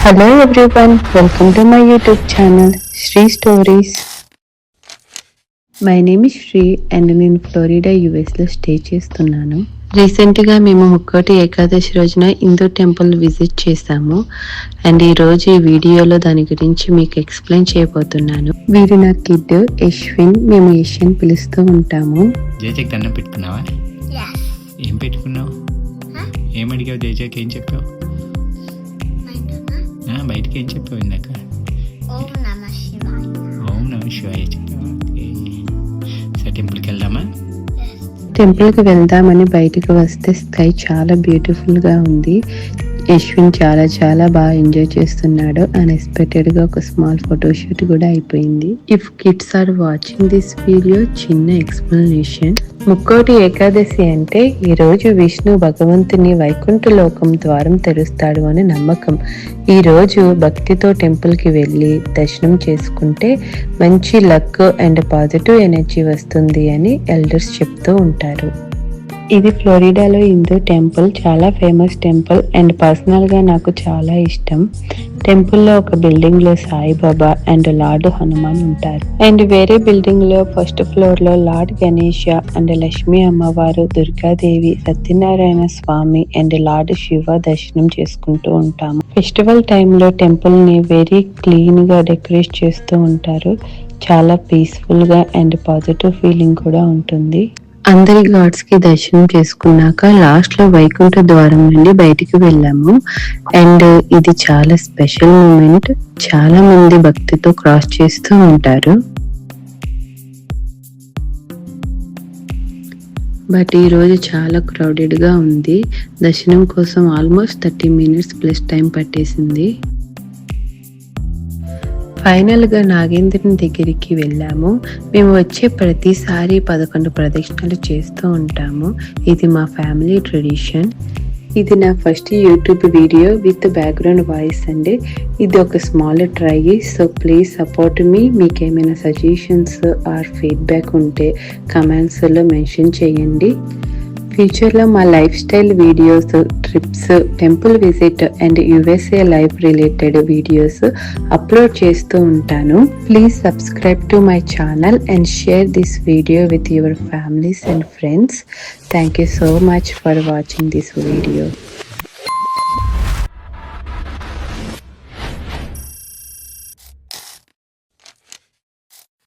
Hello everyone, welcome to my YouTube channel Shri Stories. My name is Shri and నేను Florida యుఎస్లో stay చేస్తున్నాను. రీసెంట్గా మేము ముక్కోటి ఏకాదశి రోజున హిందూ టెంపుల్ విజిట్ చేసాము అండ్ ఈరోజు ఈ వీడియోలో దాని గురించి మీకు ఎక్స్ప్లెయిన్ చేయబోతున్నాను. వీరు నా కిడ్ యశ్విన్, మేము యశ్విన్ పిలుస్తూ ఉంటాము. జయజక్ దండం పెట్టుకున్నావా? ఏం పెట్టుకున్నావు? ఏం అడిగావు జయజక్? ఏం చెప్పావు? బయటికి ఏం చెప్పావు ఇందాక? ఓం నమ శివాయ చెప్పావు. సరే టెంపుల్కి వెళ్దామా? టెంపుల్కి వెళ్దామని బయటకు వస్తే స్కై చాలా బ్యూటిఫుల్గా ఉంది. యశ్విన్ చాలా బాగా ఎంజాయ్ చేస్తున్నాడు. అన్ఎక్స్పెక్టెడ్గా ఒక స్మాల్ ఫోటోషూట్ కూడా అయిపోయింది. If kids are watching this video, చిన్న ఎక్స్ప్లెనేషన్. ముక్కోటి ఏకాదశి అంటే ఈ రోజు విష్ణు భగవంతుని వైకుంఠ లోకం ద్వారం తెరుస్తాడు అని నమ్మకం. ఈ రోజు భక్తితో టెంపుల్కి వెళ్ళి దర్శనం చేసుకుంటే మంచి లక్ అండ్ పాజిటివ్ ఎనర్జీ వస్తుంది అని ఎల్డర్స్ చెప్తూ ఉంటారు. ఇది ఫ్లోరిడాలో హిందూ టెంపుల్, చాలా ఫేమస్ టెంపుల్ అండ్ పర్సనల్గా నాకు చాలా ఇష్టం. టెంపుల్లో ఒక బిల్డింగ్లో సాయిబాబా అండ్ లార్డ్ హనుమాన్ ఉంటారు అండ్ వేరే బిల్డింగ్లో ఫస్ట్ ఫ్లోర్లో లార్డ్ గణేష అండ్ లక్ష్మీ అమ్మవారు, దుర్గాదేవి, సత్యనారాయణ స్వామి అండ్ లార్డ్ శివ దర్శనం చేసుకుంటూ ఉంటాము. ఫెస్టివల్ టైంలో టెంపుల్ని వెరీ క్లీన్గా డెకరేట్ చేస్తూ ఉంటారు. చాలా పీస్ఫుల్గా అండ్ పాజిటివ్ ఫీలింగ్ కూడా ఉంటుంది. అందరి గాడ్స్ కి దర్శనం చేసుకున్నాక లాస్ట్ లో వైకుంఠ ద్వారం నుండి బయటికి వెళ్ళాము అండ్ ఇది చాలా స్పెషల్ మూమెంట్. చాలా మంది భక్తితో క్రాస్ చేస్తూ ఉంటారు. బట్ ఈ రోజు చాలా క్రౌడెడ్ గా ఉంది. దర్శనం కోసం ఆల్మోస్ట్ 30 minutes ప్లస్ టైం పట్టేసింది. ఫైనల్గా నాగేంద్రుని దగ్గరికి వెళ్ళాము. మేము వచ్చే ప్రతిసారి 11 ప్రదక్షిణలు చేస్తూ ఉంటాము. ఇది మా ఫ్యామిలీ ట్రెడిషన్. ఇది నా first YouTube video with background voice అండి. ఇది ఒక small try, so please support me. మీకు ఏమైనా సజెషన్స్ ఆర్ ఫీడ్బ్యాక్ ఉంటే కమెంట్స్లో మెన్షన్ చేయండి. ఫ్యూచర్లో మా life style videos, trips, temple visit and USA life related videos upload చేస్తూ ఉంటాను. Please subscribe to my channel and share this video with your families and friends. Thank you so much for watching this video.